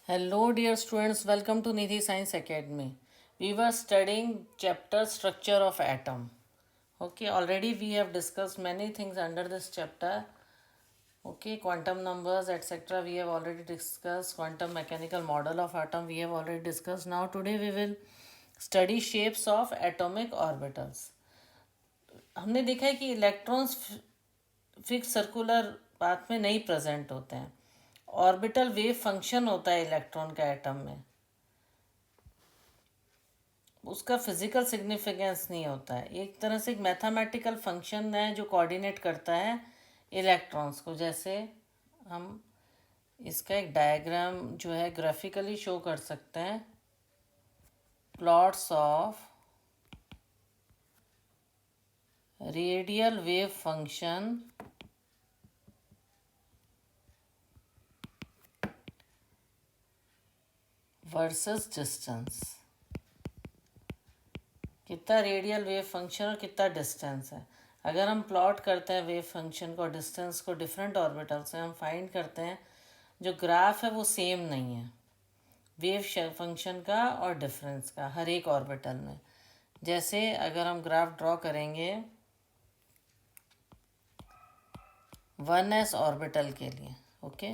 Hello, dear students. Welcome to Nidhi Science Academy. We were studying chapter structure of atom. Okay, already we have discussed many things under this chapter. Okay, quantum numbers, etc. We have already discussed. Quantum mechanical model of atom we have already discussed. Now today we will study shapes of atomic orbitals. हमने देखा है कि electrons fix circular path में नहीं present होते हैं. Orbital wave function होता है इलेक्ट्रॉन का एटम में, उसका फिजिकल सिग्निफिकेंस नहीं होता है. एक तरह से एक मैथमेटिकल फंक्शन है जो कोऑर्डिनेट करता है इलेक्ट्रॉन्स को. जैसे हम इसका एक डायग्राम जो है ग्राफिकली शो कर सकते हैं. Plots of radial wave function versus distance. कितना रेडियल वेव फंक्शन और कितना डिस्टेंस है. अगर हम प्लॉट करते हैं वेव फंक्शन को, डिस्टेंस को डिफरेंट ऑर्बिटल से, हम फाइंड करते हैं जो ग्राफ है वो सेम नहीं है वेव फंक्शन का और डिफरेंस का हर एक ऑर्बिटल में. जैसे अगर हम ग्राफ ड्रॉ करेंगे 1s ऑर्बिटल के लिए, ओके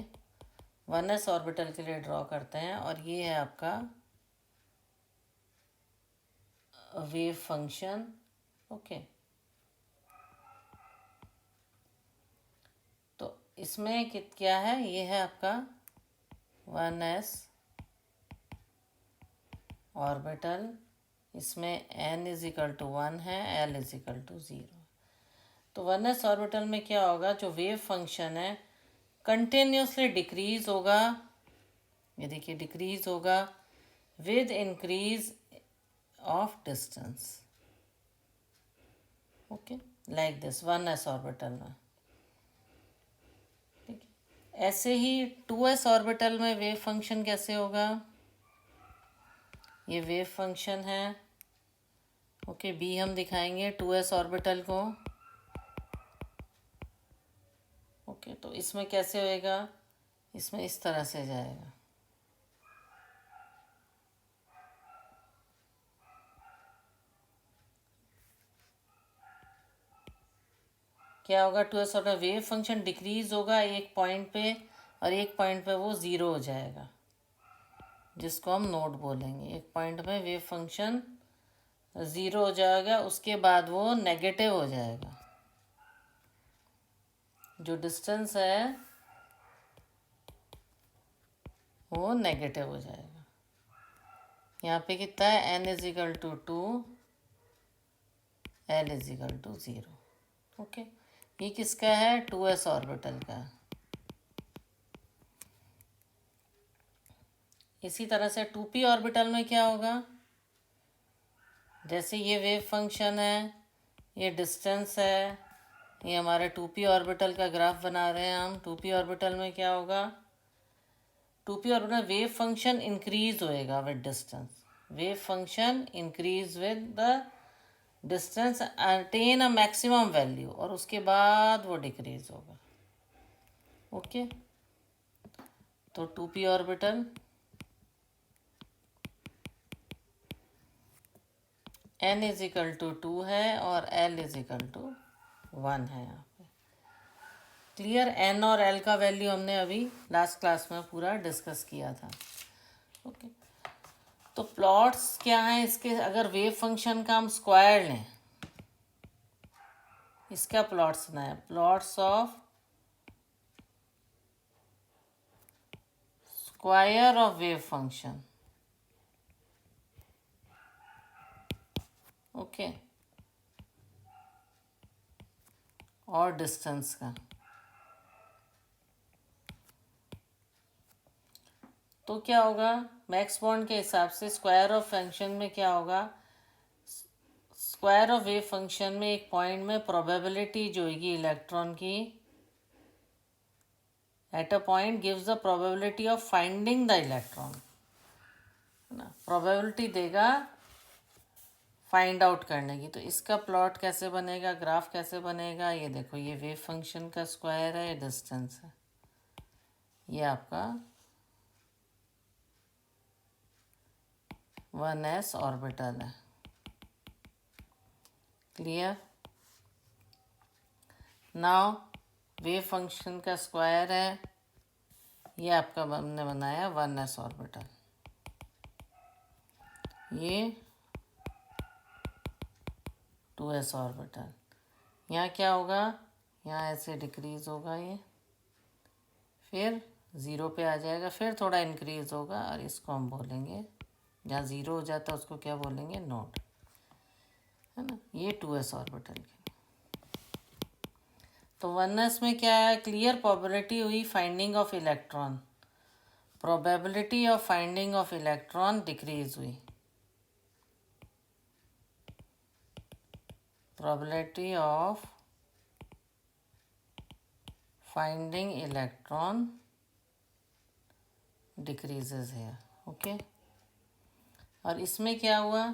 1s ऑर्बिटल के लिए ड्रॉ करते हैं, और ये है आपका वेव फंक्शन. ओके, तो इसमें क्या है, ये है आपका 1s ऑर्बिटल. इसमें n इज इक्वल टू 1 है, l इज इक्वल टू 0. तो 1s ऑर्बिटल में क्या होगा, जो वेव फंक्शन है कंटिन्यूसली डिक्रीज होगा. ये देखिए डिक्रीज होगा with increase of distance. Okay, like this 1s orbital में. ठीक है, ऐसे ही 2s ऑर्बिटल में वेव फंक्शन कैसे होगा. ये वेव फंक्शन है. ओके, बी हम दिखाएंगे 2s ऑर्बिटल को. ओके, तो इसमें कैसे होएगा, इसमें इस तरह से जाएगा. क्या होगा, 2s orbital wave function decrease होगा एक पॉइंट पे, और एक पॉइंट पे वो ज़ीरो हो जाएगा, जिसको हम नोड बोलेंगे. एक पॉइंट पे वेव फंक्शन ज़ीरो हो जाएगा, उसके बाद वो नेगेटिव हो जाएगा. जो डिस्टेंस है वो नेगेटिव हो जाएगा. यहाँ पे कितना है, n is equal to 2, l is equal to 0. Okay, ये किसका है, 2s ऑर्बिटल का. इसी तरह से 2p ऑर्बिटल में क्या होगा, जैसे ये वेव फंक्शन है, ये डिस्टेंस है, ये हमारे 2p ऑर्बिटल का ग्राफ बना रहे हैं हम. 2p ऑर्बिटल में क्या होगा, 2p orbital wave function increase होएगा with distance. Wave function increase with the distance attain a maximum value, और उसके बाद वो डिक्रीज होगा. ओके, तो 2p orbital n is equal to 2 है और l इज इक्वल टू 1 है. यहाँ पे क्लियर. n और l का वैल्यू हमने अभी लास्ट क्लास में पूरा डिस्कस किया था. ओके, तो प्लॉट्स क्या हैं इसके, अगर वेव फंक्शन का हम स्क्वायर लें, इसका प्लॉट्स ना है, plots of square of wave function. Okay, और डिस्टेंस का. तो क्या होगा, मैक्स बॉन्ड के हिसाब से स्क्वायर ऑफ फंक्शन में क्या होगा, स्क्वायर ऑफ वेव फंक्शन में एक पॉइंट में प्रोबेबिलिटी जो होगी इलेक्ट्रॉन की at a point gives the probability of finding the electron. ना, प्रोबेबिलिटी देगा फाइंड आउट करने की. तो इसका प्लॉट कैसे बनेगा, ग्राफ कैसे बनेगा, ये देखो, ये वेव फंक्शन का स्क्वायर है, ये डिस्टेंस है, ये आपका 1s ऑर्बिटल है। क्लियर? नाउ वेव फंक्शन का स्क्वायर है, ये आपका हमने बनाया 1s ऑर्बिटल। ये 2s ऑर्बिटल। यहाँ क्या होगा, यहाँ ऐसे डिक्रीज होगा ये, फिर 0 पे आ जाएगा, फिर थोड़ा इंक्रीज होगा, और इसको हम बोलेंगे, जहाँ 0 हो जाता है उसको क्या बोलेंगे, नोड, है ना। ये 2s ऑर्बिटल की। तो 1s में क्या है, क्लियर प्रोबेबिलिटी हुई finding of electron, probability of finding of electron decrease हुई, probability of finding electron decreases है। ओके, और इसमें क्या हुआ,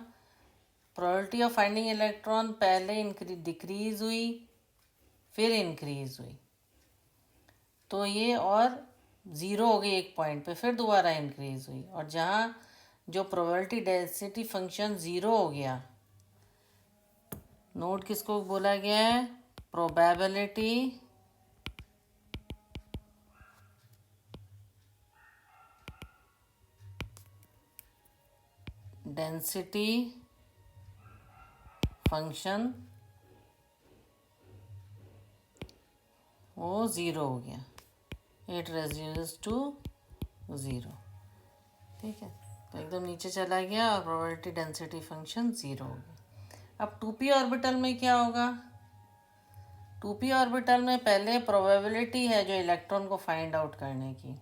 प्रोबेबिलिटी ऑफ फाइंडिंग इलेक्ट्रॉन पहले डिक्रीज हुई, फिर इंक्रीज हुई, तो ये और 0 हो गई एक पॉइंट पे, फिर दोबारा इंक्रीज हुई, और जहाँ जो प्रोबेबिलिटी डेंसिटी फंक्शन 0 हो गया, नोट किसको बोला गया है, प्रोबेबिलिटी डेंसिटी फंक्शन वो 0 हो गया, इट रेड्यूसेस टू 0। ठीक है, तो एकदम नीचे चला गया और प्रोबेबिलिटी डेंसिटी फंक्शन 0 हो गया। अब 2p ऑर्बिटल में क्या होगा, 2p ऑर्बिटल में पहले प्रोबेबिलिटी है जो इलेक्ट्रॉन को फाइंड आउट करने की,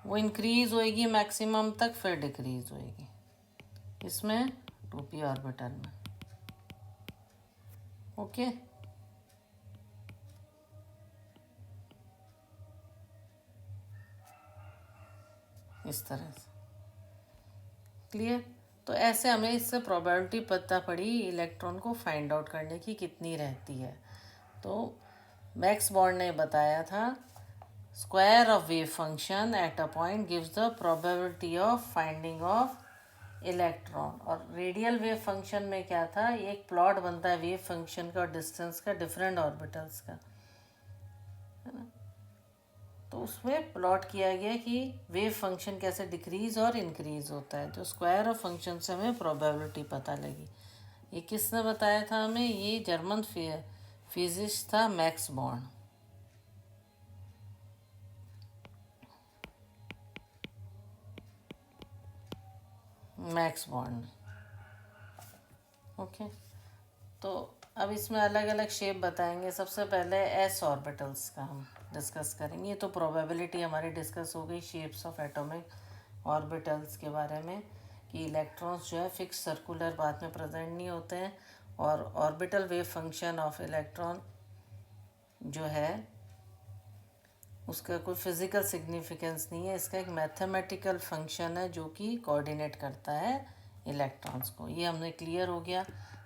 वो इंक्रीज होएगी मैक्सिमम तक, फिर डिक्रीज होएगी, इसमें 2p ऑर्बिटल में। ओके, इस तरह से। क्लियर? तो ऐसे हमें इससे प्रोबेबिलिटी पता पड़ी इलेक्ट्रॉन को फाइंड आउट करने की कितनी रहती है। तो मैक्स बॉर्न ने बताया था, square of wave function at a point gives the probability of finding of electron. और रेडियल वेव फंक्शन में क्या था, एक प्लॉट बनता है वेव फंक्शन का और डिस्टेंस का डिफरेंट ऑर्बिटल्स का, है ना। तो उसमें प्लॉट किया गया कि वेव फंक्शन कैसे डिक्रीज और इंक्रीज होता है, तो स्क्वायर ऑफ फंक्शन से हमें प्रोबेबिलिटी पता लगी। ये किसने बताया था हमें, ये जर्मन फिजिस्ट था max born. Max born. Okay, तो अब इसमें अलग अलग शेप बताएंगे। सबसे पहले एस ऑर्बिटल्स का हम डिस्कस करेंगे। ये तो प्रोबेबिलिटी हमारी डिस्कस हो गई शेप्स ऑफ एटॉमिक ऑर्बिटल्स के बारे में, कि इलेक्ट्रॉन्स जो है फिक्स सर्कुलर पाथ में प्रेजेंट नहीं होते हैं, और orbital wave function of electron जो है उसका कोई फिज़िकल सिग्निफिकेंस नहीं है, इसका एक मैथमेटिकल फंक्शन है जो कि कोऑर्डिनेट करता है इलेक्ट्रॉन्स को। ये हमने क्लियर हो गया।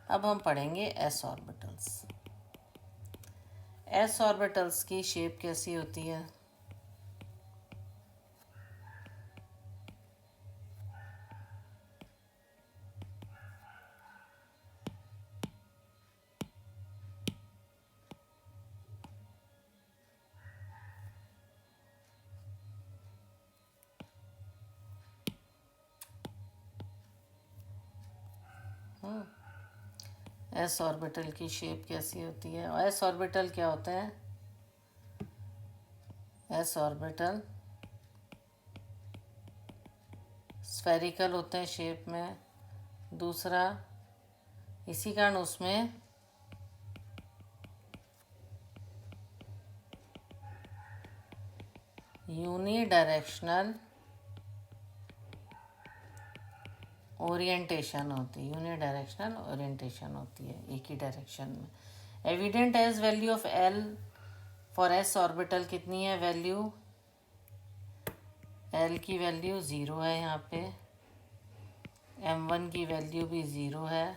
अब हम पढ़ेंगे एस ऑर्बिटल्स। एस ऑर्बिटल्स की शेप कैसी होती है, एस ऑर्बिटल की शेप कैसी होती है। और एस ऑर्बिटल क्या होता है, एस ऑर्बिटल स्फेरिकल होते हैं शेप में। दूसरा, इसी कारण उसमें यूनिडायरेक्शनल ओरिएंटेशन होती है, यूनिडायरेक्शनल ओरिएंटेशन होती है, एक ही डायरेक्शन में। Evident as value of L for S orbital कितनी है, वैल्यू एल की वैल्यू 0 है, यहाँ पे m1 की वैल्यू भी 0 है,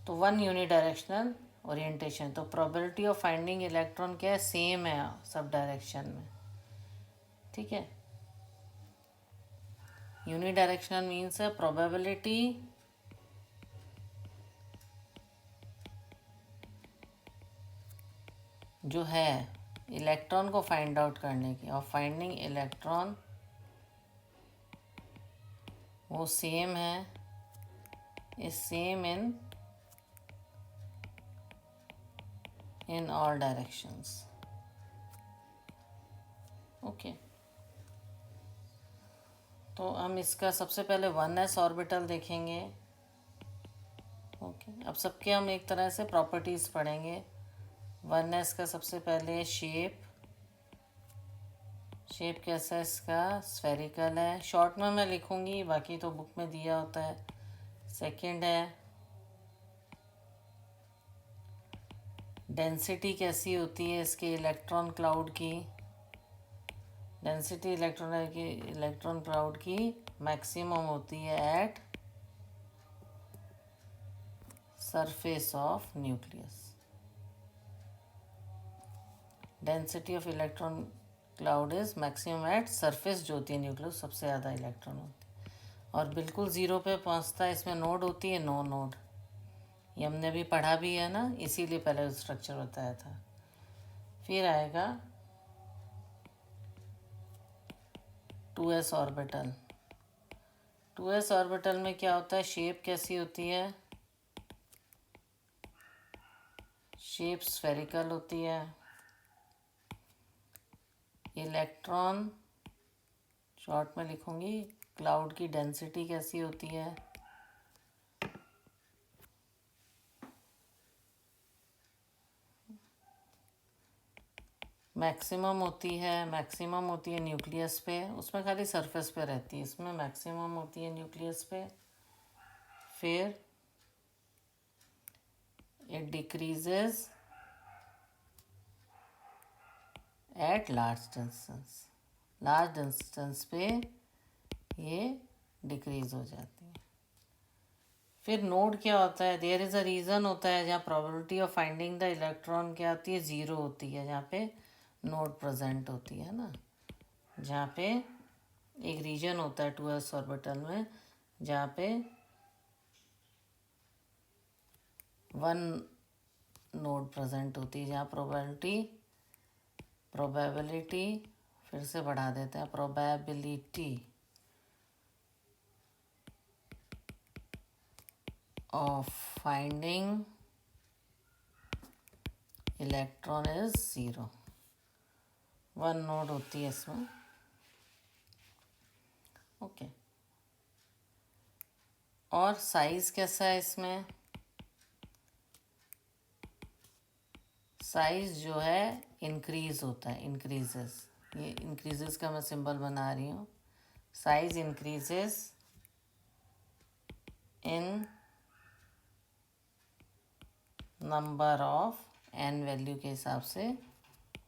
तो 1 यूनिडायरेक्शनल ओरिएंटेशन। तो प्रोबेबिलिटी ऑफ फाइंडिंग इलेक्ट्रॉन क्या है, सेम है सब डायरेक्शन में। ठीक है, यूनिडायरेक्शनल मीन्स है प्रोबेबिलिटी जो है इलेक्ट्रॉन को फाइंड आउट करने की, और फाइंडिंग इलेक्ट्रॉन वो सेम है, is same in all directions. Okay, तो हम इसका सबसे पहले 1s ऑर्बिटल देखेंगे। ओके, अब सबके हम एक तरह से प्रॉपर्टीज़ पढ़ेंगे। 1s का सबसे पहले शेप कैसा है इसका, स्फेरिकल है। शॉर्ट में मैं लिखूंगी, बाकी तो बुक में दिया होता है। सेकंड है डेंसिटी कैसी होती है इसके इलेक्ट्रॉन क्लाउड की, डेंसिटी इलेक्ट्रॉन क्लाउड की मैक्सिमम होती है at surface of nucleus. Density of electron cloud is maximum at surface, जो होती है न्यूक्लियस, सबसे ज़्यादा इलेक्ट्रॉन होती है, और बिल्कुल ज़ीरो पे पहुंचता है। इसमें नोड होती है, नो नोड, ये हमने भी पढ़ा भी है ना, इसीलिए पहले स्ट्रक्चर बताया था। फिर आएगा 2s ऑर्बिटल। 2s ऑर्बिटल में क्या होता है, शेप कैसी होती है, शेप स्फेरिकल होती है। इलेक्ट्रॉन शॉर्ट में लिखूंगी, क्लाउड की डेंसिटी कैसी होती है, मैक्सिमम होती है न्यूक्लियस पे, उसमें खाली सरफेस पे रहती है, इसमें मैक्सिमम होती है न्यूक्लियस पे। फिर it decreases at large distance पे ये डिक्रीज हो जाती है। फिर नोड क्या होता है, देयर इज़ अ रीज़न होता है जहाँ probability of finding the electron क्या होती है, ज़ीरो होती है, जहाँ पे नोड प्रेजेंट होती है ना, जहाँ पे एक रीजन होता है 2s ऑर्बिटल में जहाँ पे 1 नोड प्रेजेंट होती है, जहाँ प्रोबेबिलिटी फिर से बढ़ा देते हैं, probability of finding electron is 0, 1 node होती है इसमें। ओके, और साइज कैसा है इसमें, साइज जो है इंक्रीज होता है, इंक्रीजेस, ये इंक्रीजेस का मैं सिंबल बना रही हूँ। Size increases in number of n value के हिसाब से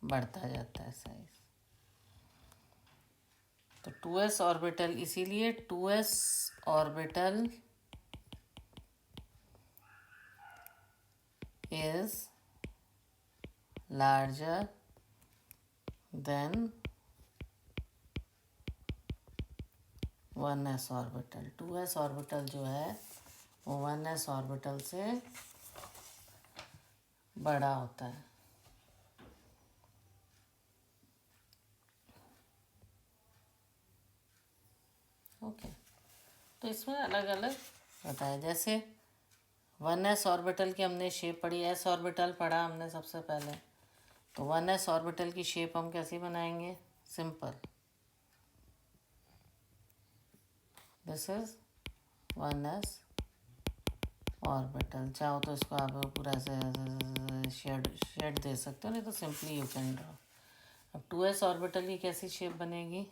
बढ़ता जाता है साइज। तो 2s ऑर्बिटल, इसीलिए 2s orbital is larger than 1s orbital. 2s orbital जो है वो 1s ऑर्बिटल से बड़ा होता है। ओके, तो इसमें अलग अलग बताया, जैसे 1s ऑर्बिटल की हमने शेप पढ़ी, s ऑर्बिटल पढ़ा हमने सबसे पहले, तो 1s ऑर्बिटल की शेप हम कैसी बनाएंगे, simple, this is 1s orbital. चाहो तो इसको आप पूरा से शेड दे सकते हो, नहीं तो सिंपली यू कैन ड्रॉ। अब 2s ऑर्बिटल की कैसी शेप बनेगी,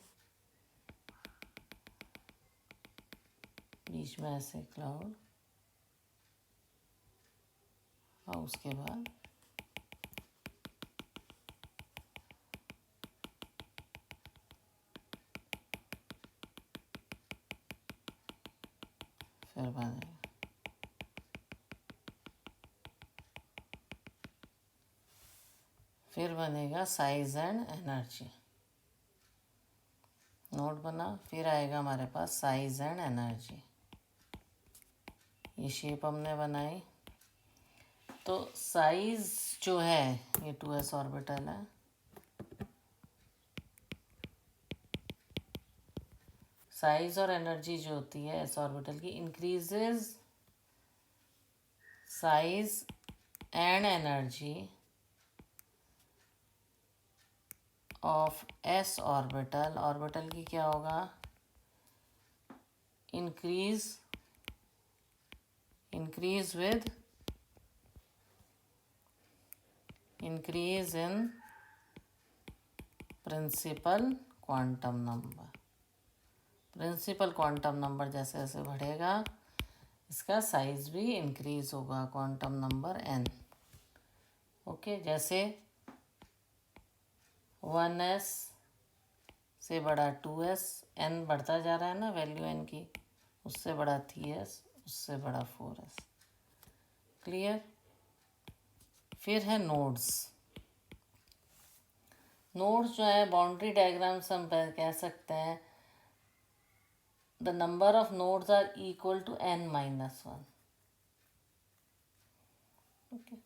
बीच में ऐसे क्लाउड, और उसके बाद फिर बनेगा, फिर बनेगा साइज एंड एनर्जी। नोड बना, फिर आएगा हमारे पास साइज एंड एनर्जी। ये शेप हमने बनाई। तो साइज जो है ये 2s ऑर्बिटल है, साइज और एनर्जी जो होती है एस ऑर्बिटल की, increases size and energy of S orbital. Orbital की क्या होगा, increase with increase in principal quantum number. Principal quantum number जैसे जैसे बढ़ेगा इसका साइज भी इंक्रीज होगा, क्वांटम नंबर n। ओके, जैसे 1s से बड़ा 2s, n बढ़ता जा रहा है ना वैल्यू n की, उससे बड़ा 3s, उससे बड़ा 4s। क्लियर। फिर है नोड्स। नोड्स जो है बाउंड्री डायग्राम से हम कह सकते हैं the number of nodes are equal to n-1। Okay,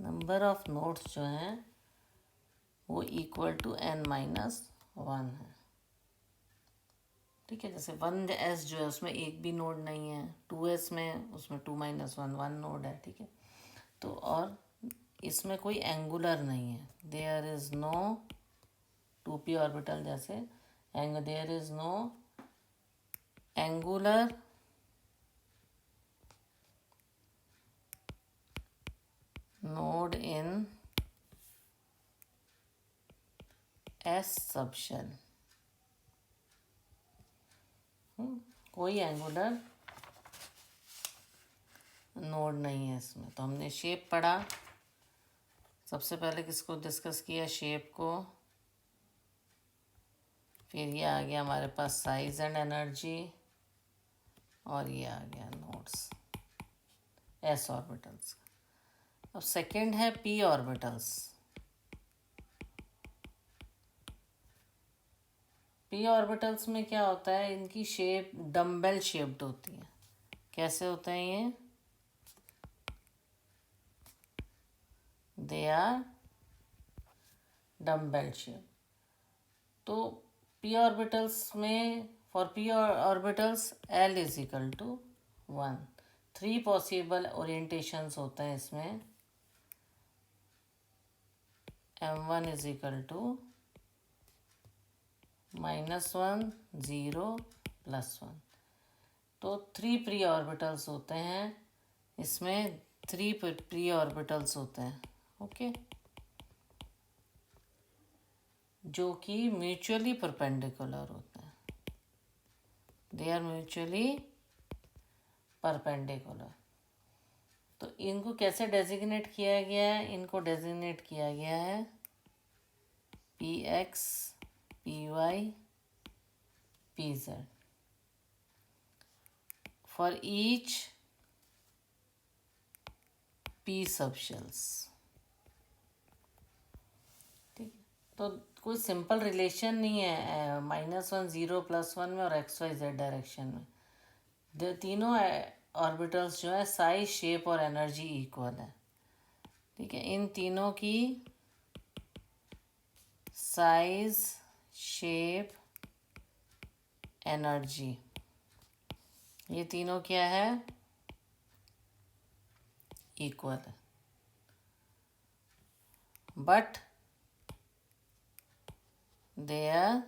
number of nodes जो हैं वो इक्वल टू n-1 है। ठीक है, जैसे 1s जो है उसमें एक भी नोड नहीं है, 2s में उसमें 2-1 1 नोड है। ठीक है, तो और इसमें कोई एंगुलर नहीं है, there is no 2p orbital जैसे there is no angular node in S subshell. कोई एंगुलर नोड नहीं है इसमें। तो हमने शेप पढ़ा, सबसे पहले किसको डिस्कस किया, शेप को। फिर ये आ गया हमारे पास साइज एंड एनर्जी, और ये आ गया नोड्स एस ऑर्बिटल्स। अब सेकंड है पी ऑर्बिटल्स। पी ऑर्बिटल्स में क्या होता है, इनकी शेप डम्बेल शेप्ड होती है। कैसे होते हैं ये, दे आर डम्बेल शेप। तो पी ऑर्बिटल्स में, for P orbitals L is equal to 1। 3 possible orientations होते हैं इसमें। m1 is equal to -1 0 +1। तो 3 प्री ऑर्बिटल्स होते हैं इसमें, 3 प्री ऑर्बिटल्स होते हैं। ओके, जो कि म्यूचुअली परपेंडिकुलर होते हैं, दे आर म्यूचुअली परपेंडिकुलर। तो इनको कैसे डेजिग्नेट किया गया है, इनको डेजिग्नेट किया गया है px py pz for each p subshells. ठीक है, तो कोई सिंपल रिलेशन नहीं है -1 0 +1 में और XYZ डायरेक्शन में। तीनों ऑर्बिटल्स जो है साइज, शेप और एनर्जी इक्वल है। ठीक है, इन तीनों की साइज, शेप, एनर्जी, ये तीनों क्या है, इक्वल है। बट देयर,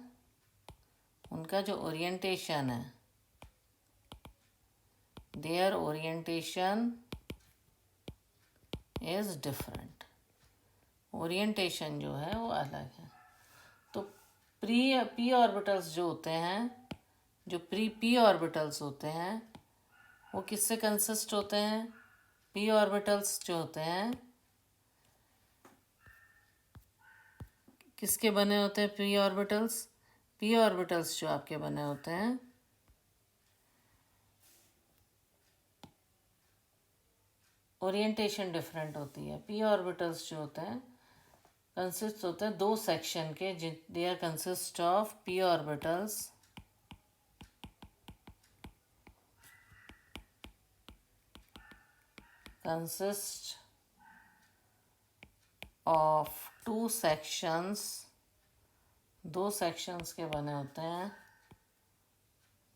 उनका जो ओरिएंटेशन है, their orientation is different. Orientation जो है वो अलग है। तो पी ऑर्बिटल्स जो होते हैं, जो पी ऑर्बिटल्स होते हैं वो किससे कंसिस्ट होते हैं, पी ऑर्बिटल्स जो होते हैं किसके बने होते हैं, पी ऑर्बिटल्स। पी ऑर्बिटल्स जो आपके बने होते हैं ओरिएंटेशन डिफरेंट होती है। पी ऑर्बिटल्स जो होते हैं कंसिस्ट होते हैं दो सेक्शन के, they are consist of P orbitals consist of two sections, दो सेक्शंस के बने होते हैं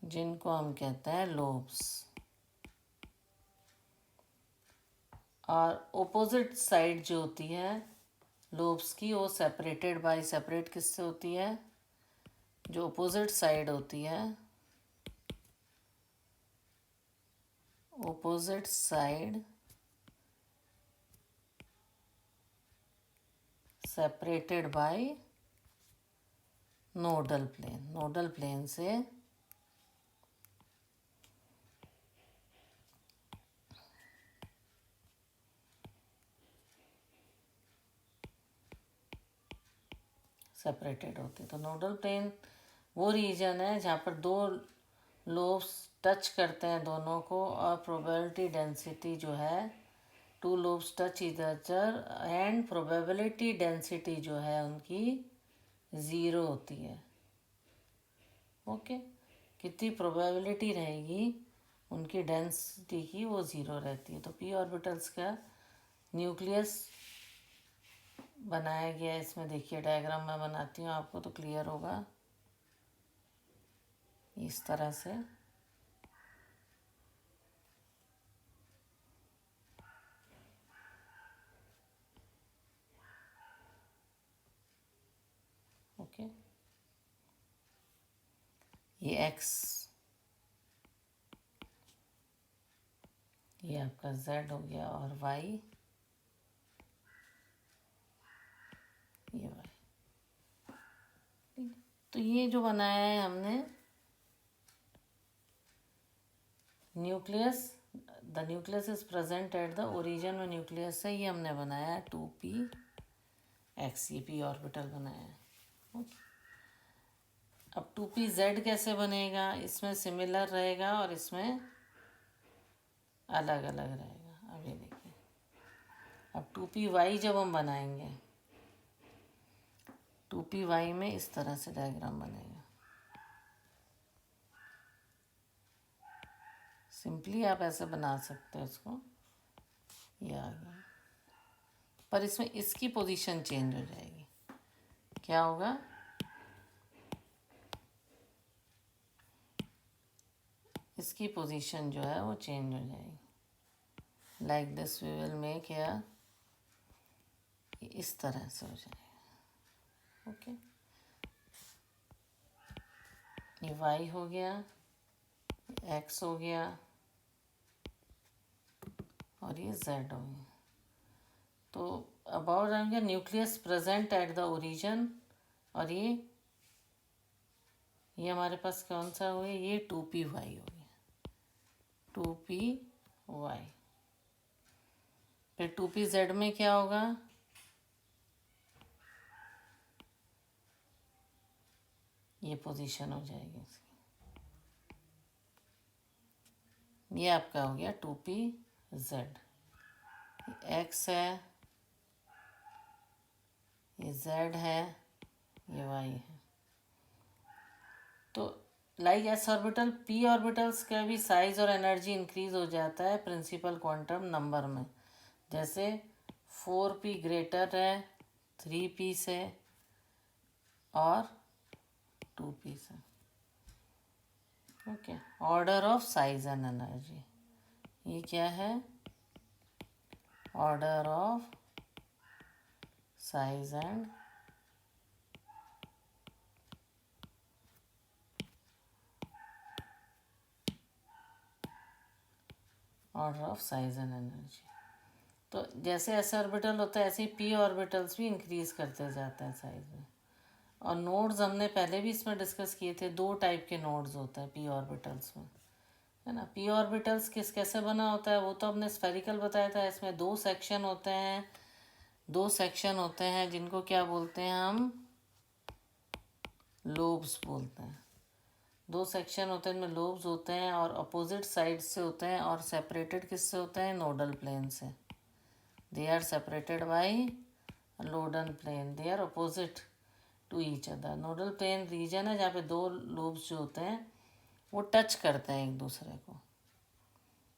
जिनको हम कहते हैं लोब्स। और ओपोजिट साइड जो होती है लोब्स की वो सेपरेटेड बाय, सेपरेट किससे होती है? जो ओपोजिट साइड होती है, opposite side separated by nodal plane, nodal plane से सेपरेटेड होती है। तो नोडल प्लेन वो रीजन है जहाँ पर दो लोब्स टच करते हैं दोनों को, और प्रोबेबिलिटी डेंसिटी जो है two lobes touch each other and probability density जो है उनकी ज़ीरो होती है। ओके, कितनी प्रोबेबिलिटी रहेगी उनकी डेंसिटी की, वो ज़ीरो रहती है। तो पी ऑर्बिटल्स का न्यूक्लियस बनाया गया है, इसमें देखिए डायग्राम मैं बनाती हूँ आपको तो क्लियर होगा। इस तरह से ओके, ये एक्स, ये आपका जेड हो गया, और वाई ये वाई। तो ये जो बनाया है हमने nucleus, the nucleus is present at the origin में न्यूक्लियस है, ये हमने बनाया है 2p x, ये पी ऑर्बिटल बनाया है। ओके, अब 2pz कैसे बनेगा? इसमें सिमिलर रहेगा और इसमें अलग अलग रहेगा। अब ये देखिए, अब 2py जब हम बनाएंगे 2py में इस तरह से डायग्राम बनेगा। सिंपली आप ऐसे बना सकते हो इसको, ये आ गया, पर इसमें इसकी पोजीशन चेंज हो जाएगी। क्या होगा? इसकी पोजीशन जो है वो चेंज हो जाएगी। Like this we will make या इस तरह से हो जाएगा। ओके, ये y हो गया, x हो गया, और ये z हो गया। तो अबाउट आएंगे nucleus present at the origin, और ये हमारे पास कौन सा हो गया? ये 2py हो गया, 2py। फिर 2pz में क्या होगा? ये पोजीशन हो जाएगी इसकी। ये आपका हो गया 2pz, x है, ये z है, ये y है। तो like S orbital, P orbitals का भी साइज और एनर्जी इंक्रीज हो जाता है प्रिंसिपल क्वांटम नंबर में। जैसे 4p ग्रेटर है 3p से और 2p से। Okay, order of size and energy, ये क्या है? Order of size and order of size and energy. तो जैसे एस ऑर्बिटल होता है ऐसे ही पी ऑर्बिटल्स भी इंक्रीज करते जाते हैं साइज में। और नोड्स हमने पहले भी इसमें डिस्कस किए थे, दो टाइप के नोड्स होते हैं पी ऑर्बिटल्स में, है ना। पी ऑर्बिटल्स कैसे बना होता है वो तो हमने स्फेरिकल बताया था। इसमें दो सेक्शन होते हैं जिनको क्या बोलते हैं हम? लोब्स बोलते हैं। दो सेक्शन होते हैं, इनमें लोब्स होते हैं और अपोजिट साइड से होते हैं और सेपरेटेड किससे होते हैं? नोडल प्लेन से। They are separated by nodal plane, they are opposite to each other. Nodal plane region है जहाँ पे दो लोब्स जो होते हैं वो टच करते हैं एक दूसरे को,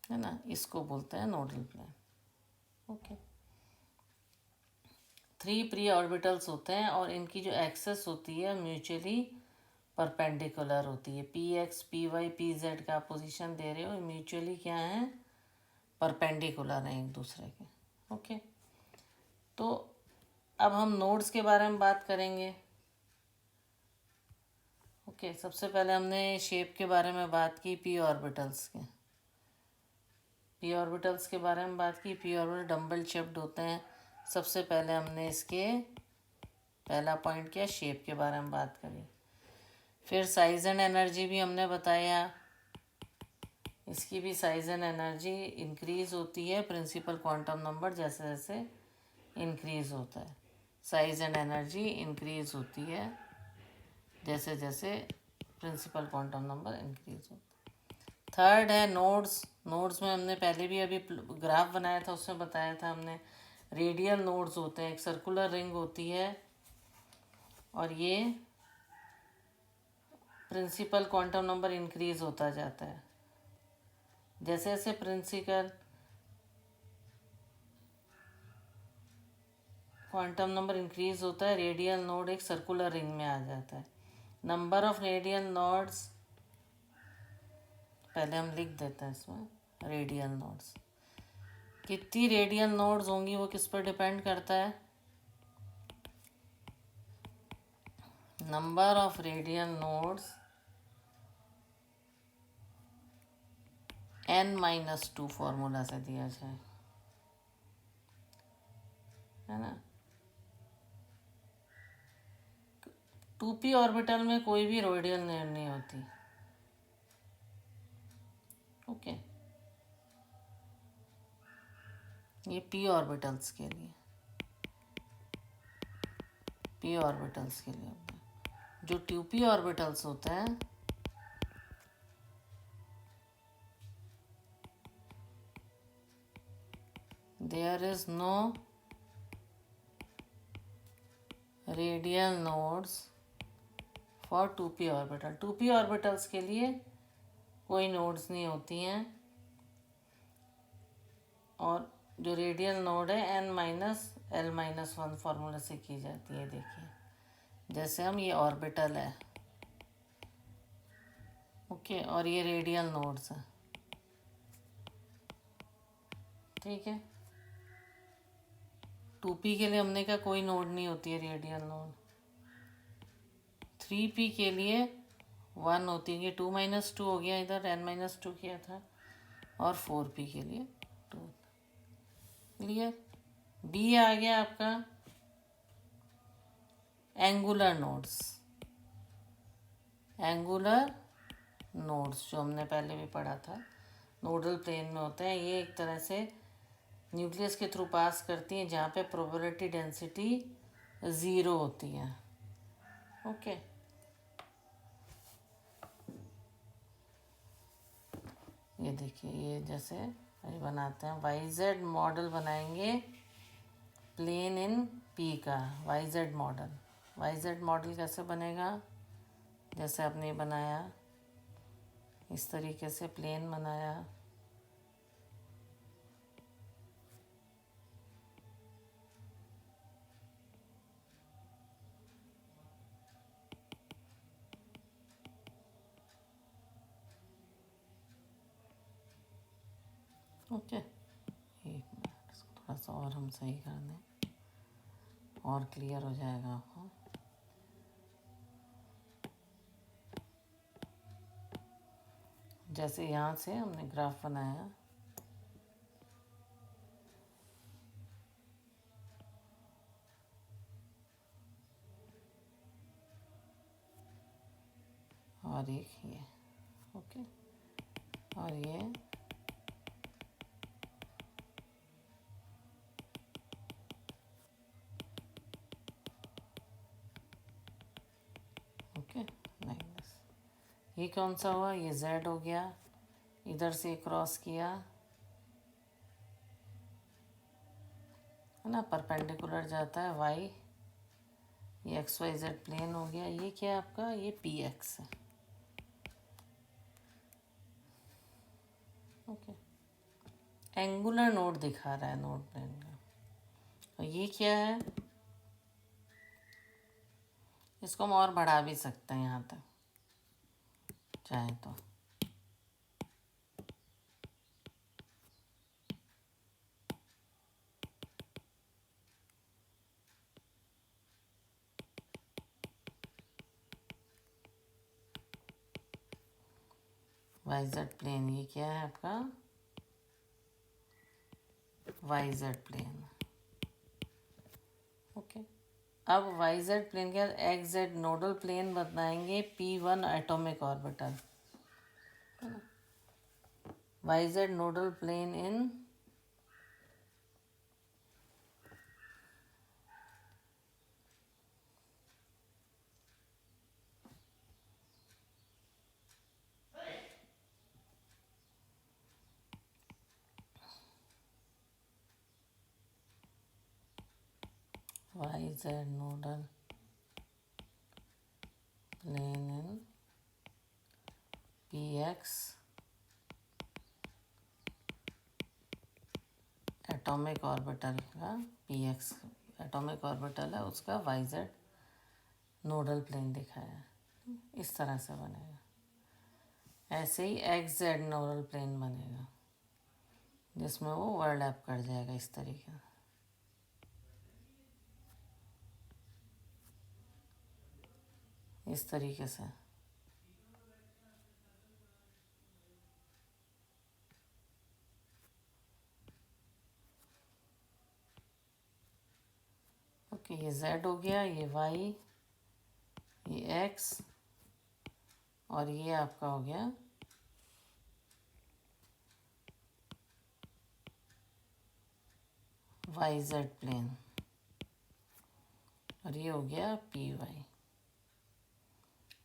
है ना, इसको बोलते हैं nodal plane. Okay. 3 p orbitals होते हैं और इनकी जो एक्सेस होती है म्यूचुअली परपेंडिकुलर होती है। P x p y p z का पोजीशन दे रहे हो, म्यूचुअली क्या है? परपेंडिकुलर हैं एक दूसरे के। ओके। तो अब हम नोड्स के बारे में बात करेंगे। ओके। सबसे पहले हमने शेप के बारे में बात की, पी ऑर्बिटल्स के। पी ऑर्बिटल्स के बारे में बात की। पी ऑर्बिटल डम्बल शेप्ड होते हैं। सबसे पहले हमने इसके पहला पॉइंट किया, शेप के बारे में बात करी। फिर साइज एंड एनर्जी भी हमने बताया। इसकी भी साइज एंड एनर्जी इंक्रीज होती है प्रिंसिपल क्वांटम नंबर जैसे जैसे इंक्रीज होता है। साइज एंड एनर्जी इंक्रीज होती है जैसे जैसे प्रिंसिपल क्वांटम नंबर इंक्रीज होता है। थर्ड है नोड्स। नोड्स में हमने पहले भी अभी ग्राफ बनाया था, उसमें बताया था हमने रेडियल नोड्स होते हैं। एक सर्कुलर रिंग होती है और ये प्रिंसिपल क्वांटम नंबर इंक्रीज होता जाता है जैसे जैसे प्रिंसिपल क्वांटम नंबर इंक्रीज होता है। रेडियल नोड एक सर्कुलर रिंग में आ जाता है। नंबर ऑफ रेडियल नोड्स पहले हम लिख देते हैं इसमें। रेडियल नोड्स कितनी रेडियल नोड्स होंगी वो किस पर डिपेंड करता है? Number of radial nodes n-2 formula से दिया जाए, है ना। 2p ऑर्बिटल में कोई भी रेडियल नोड नहीं होती। ओके। ये p ऑर्बिटल्स के लिए, p ऑर्बिटल्स के लिए होता है। जो 2p ऑर्बिटल्स होते हैं there is no radial nodes for 2p orbital. 2p orbitals के लिए कोई नोड्स नहीं होती हैं और जो रेडियल नोड है n-l-1 फार्मूला से की जाती है। देखिए जैसे हम ये ऑर्बिटल है, ओके, और ये रेडियल नोड्स हैं, ठीक है। 2p के लिए हमने कहा कोई नोड नहीं होती है रेडियल नोड। 3p के लिए 1 होती है। 2-2 हो गया, इधर n-2 किया था। और 4p के लिए 2। क्लियर? b आ गया आपका एंगुलर नोड्स। एंगुलर नोड्स जो हमने पहले भी पढ़ा था, नोडल प्लेन में होते हैं। ये एक तरह से न्यूक्लियस के थ्रू पास करती हैं जहाँ पे प्रोबेबिलिटी डेंसिटी 0 होती है। ओके। ये देखिए, ये जैसे ये बनाते हैं YZ मॉडल बनाएंगे प्लेन इन P का। YZ मॉडल, YZ मॉडल कैसे बनेगा? जैसे आपने बनाया इस तरीके से प्लेन बनाया, ओके। एक मिनट, इसको थोड़ा सा और हम सही कर दें और क्लियर हो जाएगा आपको। जैसे यहाँ से हमने ग्राफ बनाया, और एक ये, ओके, और ये ओके लाइक दिस। ये कौन सा हुआ, ये z हो गया, इधर से क्रॉस किया है ना, परपेंडिकुलर जाता है y, ये एक्स वाई जेड प्लेन हो गया। ये क्या है आपका, ये पी एक्स है। ओके, एंगुलर नोड दिखा रहा है नोड प्लेन का। और ये क्या है, इसको हम और बढ़ा भी सकते हैं यहाँ तक चाहे तो। वाई जेड प्लेन, ये क्या है आपका, वाई जेड प्लेन। ओके, अब वाई जेड प्लेन के बाद एक्स जेड नोडल प्लेन बताएंगे P1 atomic orbital. Y Z nodal plane in Y Z nodal plane in PX atomic orbital का, PX एटॉमिक ऑर्बिटल है उसका वाई जेड नोडल प्लेन दिखाया है। इस तरह से बनेगा। ऐसे ही एक्स जेड नोडल प्लेन बनेगा जिसमें वो ओवरलैप कर जाएगा इस तरीके से। इस तरीके से ओके, ये z हो गया, ये y, ये x, और ये आपका हो गया वाई जेड प्लेन, और ये हो गया पी वाई।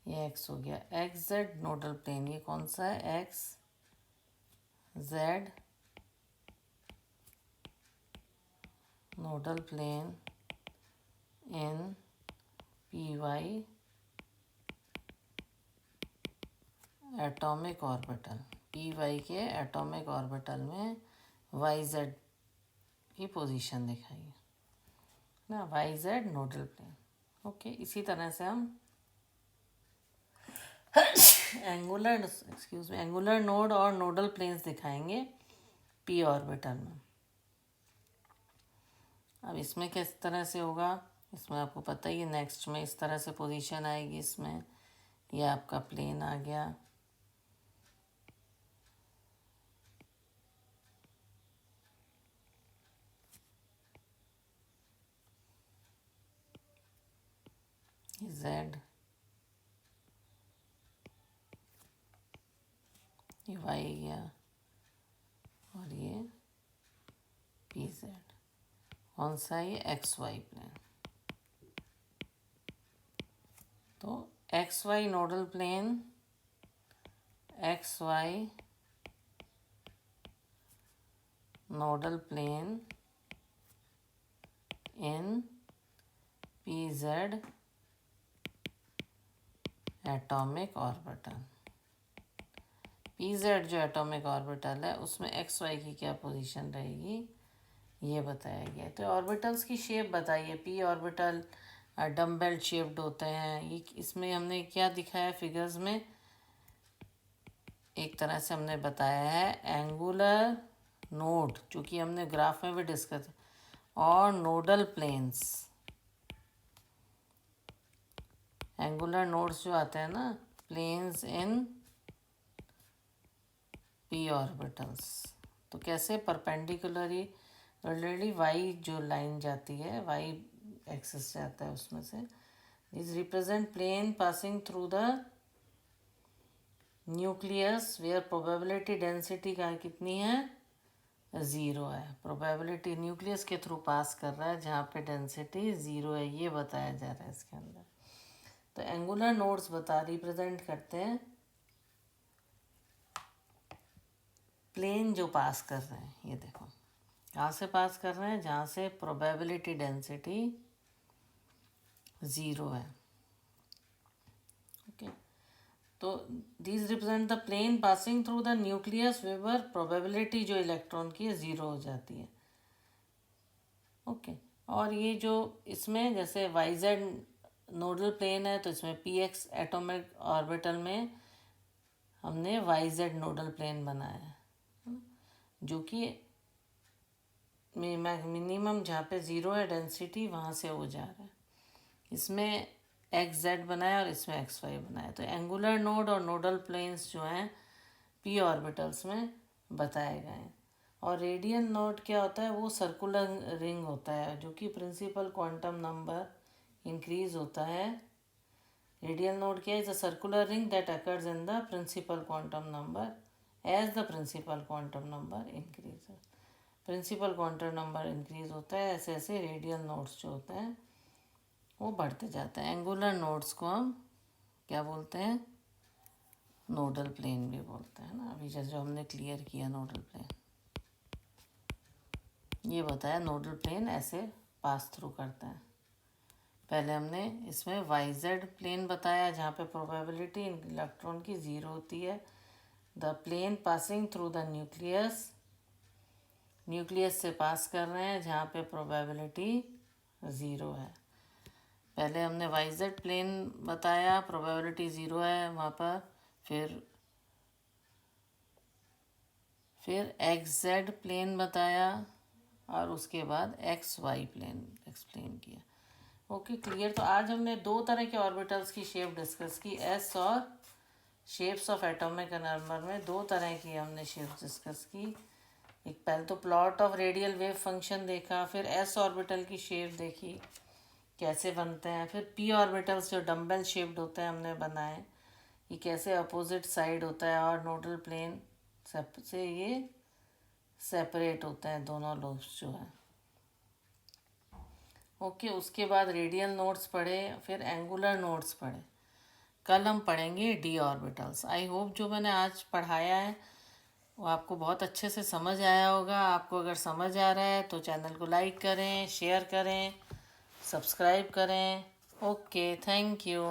ये x हो गया एक्स जेड नोडल प्लेन। ये कौन सा है, X Z nodal plane in P Y atomic orbital. P Y के एटॉमिक ऑर्बिटल में वाई जेड की पोजीशन दिखाइए ना, Y Z nodal plane. Okay, इसी तरह से हम एंगुलर नोड और नोडल प्लेन्स दिखाएंगे पी ऑर्बिटल में। अब इसमें किस तरह से होगा, इसमें आपको पता ही है, नेक्स्ट में इस तरह से पोजीशन आएगी। इसमें ये आपका प्लेन आ गया, जेड, ये वाई गया, और ये पी जेड। कौन सा, ये एक्स वाई प्लेन। तो X Y nodal plane, X Y nodal plane in P Z atomic orbital. P Z जो एटॉमिक ऑर्बिटल है उसमें एक्स वाई की क्या पोजीशन रहेगी ये बताया गया। तो ऑर्बिटल्स की शेप बताइए। पी ऑर्बिटल डम्बेल शेप्ड होते हैं। ये इसमें हमने क्या दिखाया फिगर्स में, एक तरह से हमने बताया है एंगुलर नोड, चूँकि हमने ग्राफ में भी डिस्कस, और नोडल प्लेन्स। एंगुलर नोड्स जो आते हैं ना, प्लेन्स इन पी ऑर्बिटल्स। तो कैसे, परपेंडिकुलरली ऑलरेडी वाई जो लाइन जाती है, वाई एक्सिस जाता है उसमें से, is represent plane passing through the nucleus where probability density का कितनी है, 0 है। प्रोबेबिलिटी न्यूक्लियस के थ्रू पास कर रहा है जहाँ पे डेंसिटी 0 है, ये बताया जा रहा है इसके अंदर। तो एंगुलर नोड्स रिप्रेजेंट करते हैं प्लेन जो पास कर रहे हैं, ये देखो कहाँ से पास कर रहे हैं, जहाँ से प्रोबेबिलिटी डेंसिटी 0 है। ओके, तो these represent the plane passing through the nucleus where probability जो इलेक्ट्रॉन की है 0 हो जाती है। ओके, और ये जो इसमें जैसे वाई जेड नोडल प्लेन है, तो इसमें पी एक्स एटॉमिक ऑर्बिटल में हमने वाई जेड नोडल प्लेन बनाया है, जो कि मिनिमम जहाँ पे 0 है डेंसिटी वहाँ से हो जा रहा है। इसमें एक्स जेड बनाया और इसमें एक्स वाई बनाया। तो एंगुलर नोड और नोडल प्लेन्स जो हैं पी ऑर्बिटल्स में बताए गए हैं। और रेडियल नोड क्या होता है, वो सर्कुलर रिंग होता है, जो कि प्रिंसिपल क्वांटम नंबर इंक्रीज होता है। रेडियल नोड क्या है, is a circular ring that occurs in the principal quantum number as the principal quantum number increase. Principal quantum number increase होता है, ऐसे ऐसे रेडियल नोड्स जो होते हैं वो बढ़ते जाते हैं। एंगुलर नोड्स को हम क्या बोलते हैं, नोडल प्लेन भी बोलते हैं ना। अभी जैसे जो हमने क्लियर किया नोडल प्लेन, ये बताया नोडल प्लेन ऐसे पास थ्रू करता है। पहले हमने इसमें वाई जेड प्लेन बताया, जहाँ पे प्रोबेबिलिटी इलेक्ट्रॉन की 0 होती है। The plane passing through the nucleus, nucleus से पास कर रहे हैं जहाँ पे प्रोबेबिलिटी 0 है। पहले हमने वाई जेड प्लेन बताया, प्रोबेबिलिटी 0 है वहाँ पर। फिर एक्स जेड प्लेन बताया, और उसके बाद एक्स वाई प्लेन एक्सप्लेन किया। Okay, clear. तो आज हमने 2 तरह के ऑर्बिटल्स की शेप डिस्कस की, एस और शेप्स ऑफ एटॉमिक नंबर में 2 तरह की हमने शेप्स डिस्कस की। एक पहले तो plot of radial wave function देखा, फिर एस ऑर्बिटल की शेप देखी कैसे बनते हैं, फिर पी ऑर्बिटल्स जो डम्बल शेप्ड होते हैं हमने बनाए, ये कैसे अपोजिट साइड होता है, और नोडल प्लेन से ये सेपरेट होते हैं दोनों लोब्स जो हैं। ओके, उसके बाद रेडियल नोड्स पढ़े, फिर एंगुलर नोड्स पढ़े। कल हम पढ़ेंगे डी ऑर्बिटल्स। आई होप जो मैंने आज पढ़ाया है वो आपको बहुत अच्छे से समझ आया होगा। आपको अगर समझ आ रहा है तो चैनल को लाइक करें, शेयर करें, सब्सक्राइब करें। Okay, thank you.